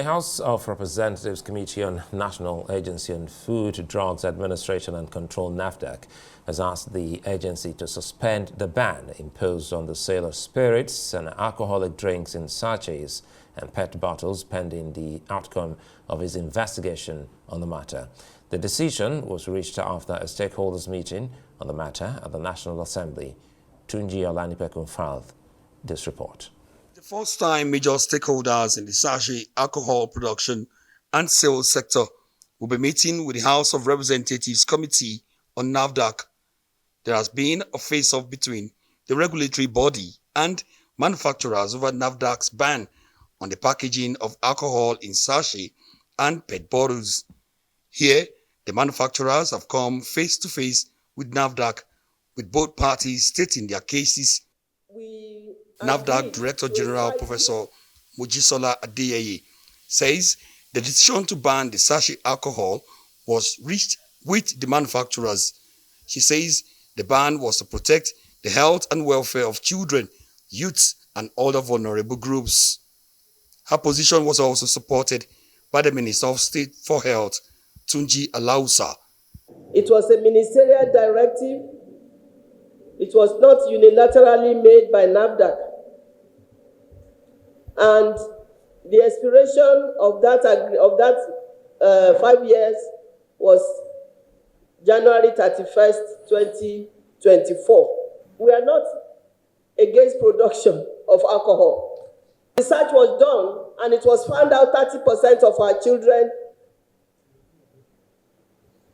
The House of Representatives Committee on National Agency on Food, Drugs Administration and Control (NAFDAC) has asked the agency to suspend the ban imposed on the sale of spirits and alcoholic drinks in sachets and PET bottles pending the outcome of its investigation on the matter. The decision was reached after a stakeholders meeting on the matter at the National Assembly. Tunji Olanipekun filed this report. The first time major stakeholders in the sachet alcohol production and sales sector will be meeting with the House of Representatives Committee on NAFDAC. There has been a face-off between the regulatory body and manufacturers over NAFDAC's ban on the packaging of alcohol in sachet and PET bottles. Here, the manufacturers have come face-to-face with NAFDAC, with both parties stating their cases. NAFDAC Director General Professor Mojisola Adeyeye says the decision to ban the sachet alcohol was reached with the manufacturers. She says the ban was to protect the health and welfare of children, youths, and other vulnerable groups. Her position was also supported by the Minister of State for Health, Tunji Alausa. It was a ministerial directive. It was not unilaterally made by NAFDAC. And the expiration of that 5 years was January 31st, 2024. We are not against production of alcohol. Research was done and it was found out 30% of our children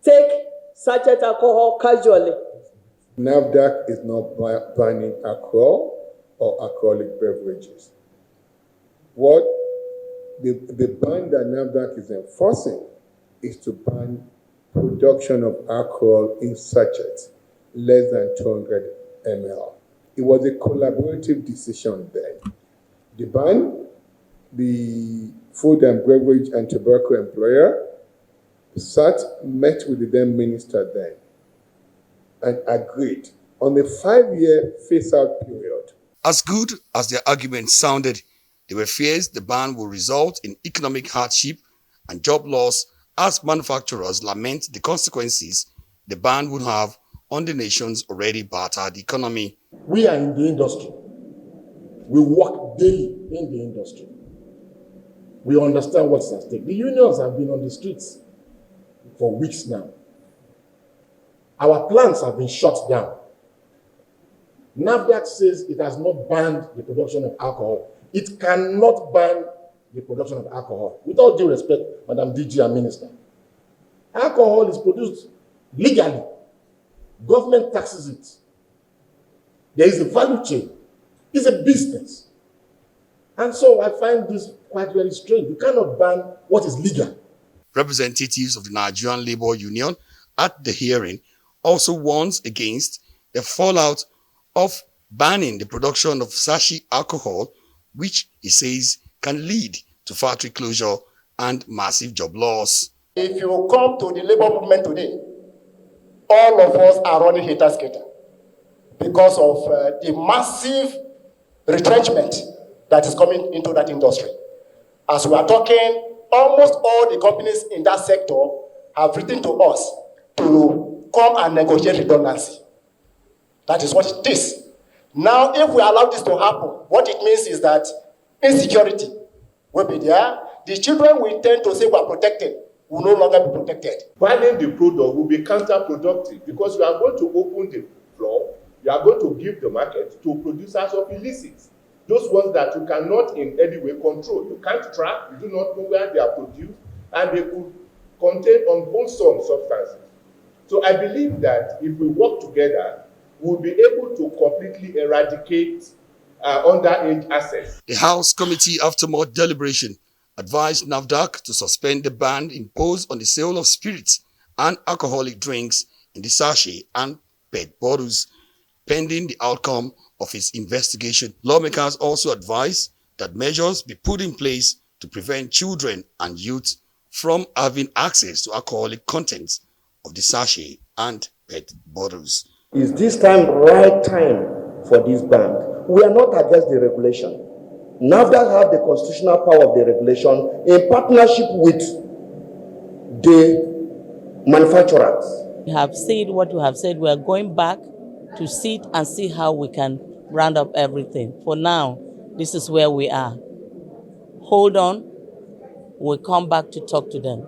take sachet alcohol casually. NAFDAC is not banning alcohol or alcoholic beverages. What the ban that NAFDAC is enforcing is to ban production of alcohol in sachets less than 200 ml. It was a collaborative decision then. The ban, the Food and Beverage and Tobacco Employer met with the then minister then and agreed on a 5-year phase-out period. As good as their argument sounded, there were fears the ban will result in economic hardship and job loss as manufacturers lament the consequences the ban would have on the nation's already battered economy. We are in the industry. We work daily in the industry. We understand what's at stake. The unions have been on the streets for weeks now. Our plants have been shut down. NAFDAC says it has not banned the production of alcohol. It cannot ban the production of alcohol. With all due respect, Madam DG and Minister, alcohol is produced legally. Government taxes it. There is a value chain. It's a business. And so I find this quite very strange. You cannot ban what is legal. Representatives of the Nigerian Labour Union at the hearing also warns against the fallout of banning the production of sachet alcohol, which he says can lead to factory closure and massive job loss. If you come to the labor movement today, all of us are running hater-skater because of the massive retrenchment that is coming into that industry. As we are talking, almost all the companies in that sector have written to us to come and negotiate redundancy. That is what it is. Now, if we allow this to happen, what it means is that insecurity will be there. The children will tend to say we are protected, will no longer be protected. Banning the product will be counterproductive because you are going to open the floor, you are going to give the market to producers of illicits. Those ones that you cannot in any way control. You can't track, you do not know where they are produced, and they could contain unwholesome substances. So I believe that if we work together, we'll be able to completely eradicate underage access. The House Committee, after more deliberation, advised NAFDAC to suspend the ban imposed on the sale of spirits and alcoholic drinks in the sachet and PET bottles, pending the outcome of its investigation. Lawmakers also advised that measures be put in place to prevent children and youth from having access to alcoholic contents of the sachet and PET bottles. Is this time right time for this ban? We are not against the regulation. NAFDAC have the constitutional power of the regulation in partnership with the manufacturers. We have said what we have said. We are going back to sit and see how we can round up everything. For now, this is where we are. Hold on. We'll come back to talk to them.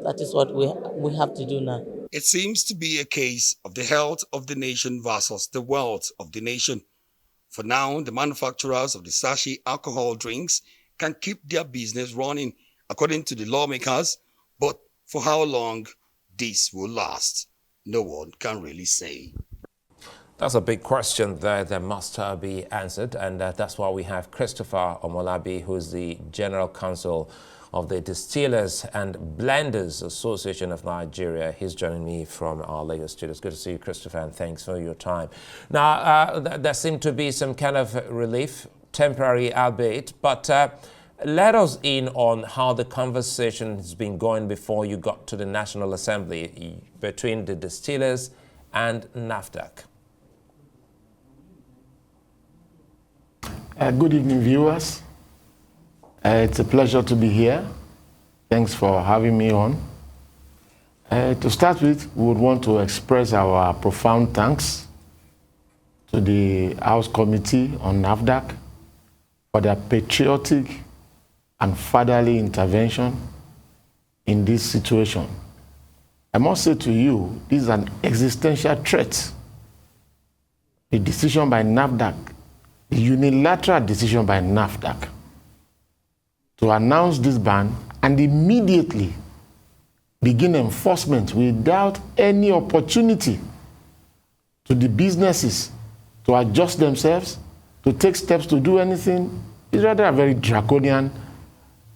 That is what we have to do now. It seems to be a case of the health of the nation versus the wealth of the nation. For now, the manufacturers of the sachet alcohol drinks can keep their business running according to the lawmakers, but for how long this will last, no one can really say. That's a big question that must be answered, and that's why we have Christopher Omolabi, who is the General Counsel of the Distillers and Blenders Association of Nigeria. He's joining me from our Lagos studios. Good to see you, Christopher, and thanks for your time. Now, there seemed to be some kind of relief, temporary albeit, but let us in on how the conversation has been going before you got to the National Assembly between the distillers and NAFDAC. Good evening, viewers. It's a pleasure to be here. Thanks for having me on. To start with, we would want to express our profound thanks to the House Committee on NAFDAC for their patriotic and fatherly intervention in this situation. I must say to you, this is an existential threat. The decision by NAFDAC, the unilateral decision by NAFDAC to announce this ban and immediately begin enforcement without any opportunity to the businesses to adjust themselves, to take steps to do anything, is rather very draconian.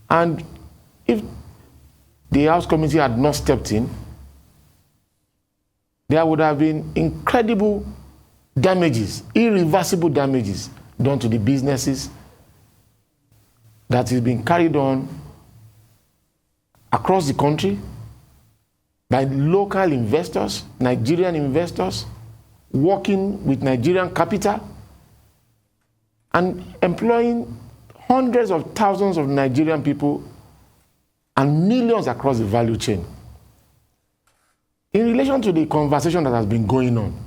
And if the House Committee had not stepped in, there would have been incredible damages, irreversible damages done to the businesses that is being carried on across the country by local investors, Nigerian investors, working with Nigerian capital and employing hundreds of thousands of Nigerian people and millions across the value chain. In relation to the conversation that has been going on,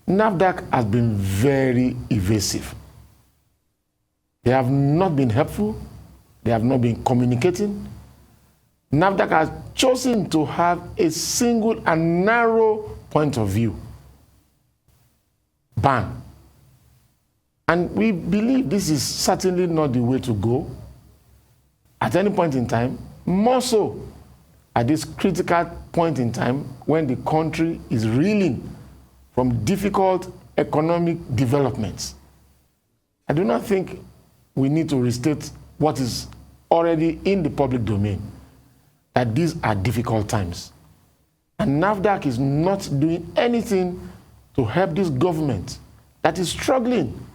NAFDAC has been very evasive. They have not been helpful. They have not been communicating. NAFDAC has chosen to have a single and narrow point of view. Ban. And we believe this is certainly not the way to go at any point in time, more so at this critical point in time when the country is reeling from difficult economic developments. I do not think we need to restate what is already in the public domain, that these are difficult times. And NAFDAC is not doing anything to help this government that is struggling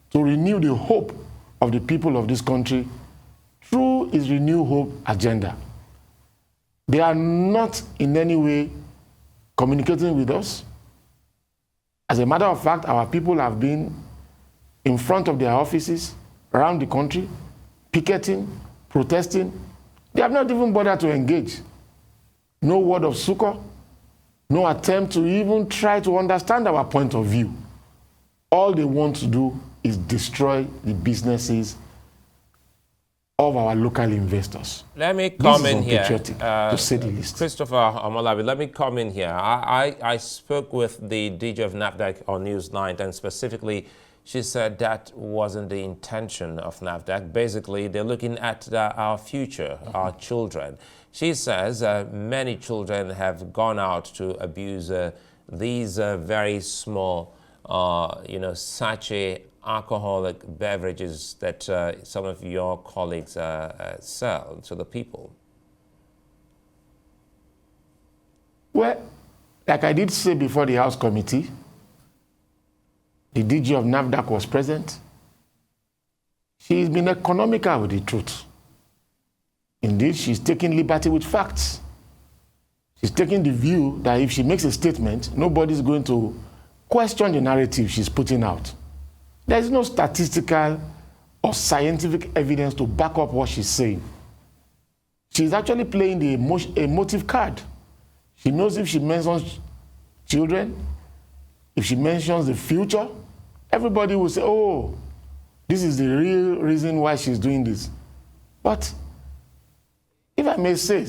to renew the hope of the people of this country through its Renew Hope agenda. They are not in any way communicating with us. As a matter of fact, our people have been in front of their offices around the country, picketing, protesting. They have not even bothered to engage. No word of succor, no attempt to even try to understand our point of view. All they want to do is destroy the businesses of our local investors. Let me come in here, to say the least. Christopher Omolabi, let me come in here. I spoke with the DG of NAFDAC on Newsnight, and specifically, she said that wasn't the intention of NAFDAC. Basically, they're looking at our future, our children. She says many children have gone out to abuse these very small, sachet alcoholic beverages that some of your colleagues sell to the people. Well, like I did say before the House Committee, the DG of NAFDAC was present. She's been economical with the truth. Indeed, she's taking liberty with facts. She's taking the view that if she makes a statement, nobody's going to question the narrative she's putting out. There is no statistical or scientific evidence to back up what she's saying. She's actually playing the emotive card. She knows if she mentions children, if she mentions the future, everybody will say, oh, this is the real reason why she's doing this. But if I may say,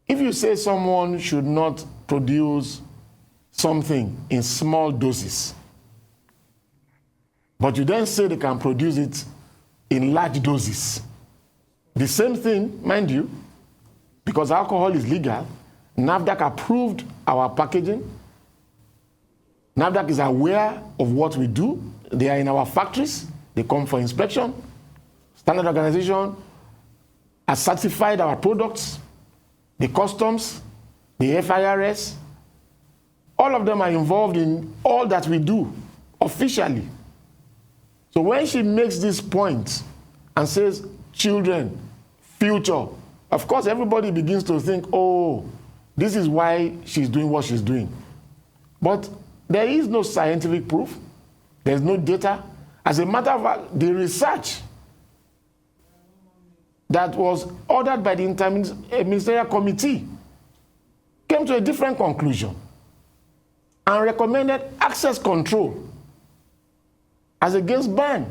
if you say someone should not produce something in small doses, but you then say they can produce it in large doses, the same thing, mind you, because alcohol is legal, NAFDAC approved our packaging. NAFDAC is aware of what we do. They are in our factories. They come for inspection. Standard Organization has certified our products. The customs, the FIRS, all of them are involved in all that we do officially. So when she makes this point and says children, future, of course everybody begins to think, oh, this is why she's doing what she's doing. But there is no scientific proof. There's no data. As a matter of fact, the research that was ordered by the Interministerial Committee came to a different conclusion and recommended access control as against ban.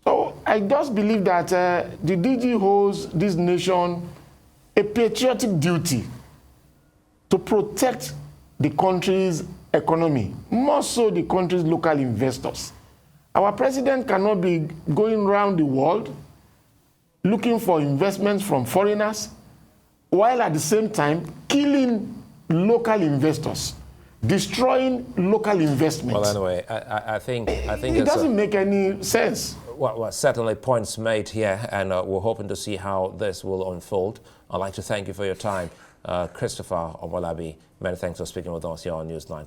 So I just believe that the DG holds this nation a patriotic duty to protect the country's economy, more so the country's local investors. Our president cannot be going around the world looking for investments from foreigners, while at the same time killing local investors, destroying local investments. Well, anyway, I think it doesn't make any sense. Well, certainly points made here, and we're hoping to see how this will unfold. I'd like to thank you for your time. Christopher Omolabi, many thanks for speaking with us here on News 9.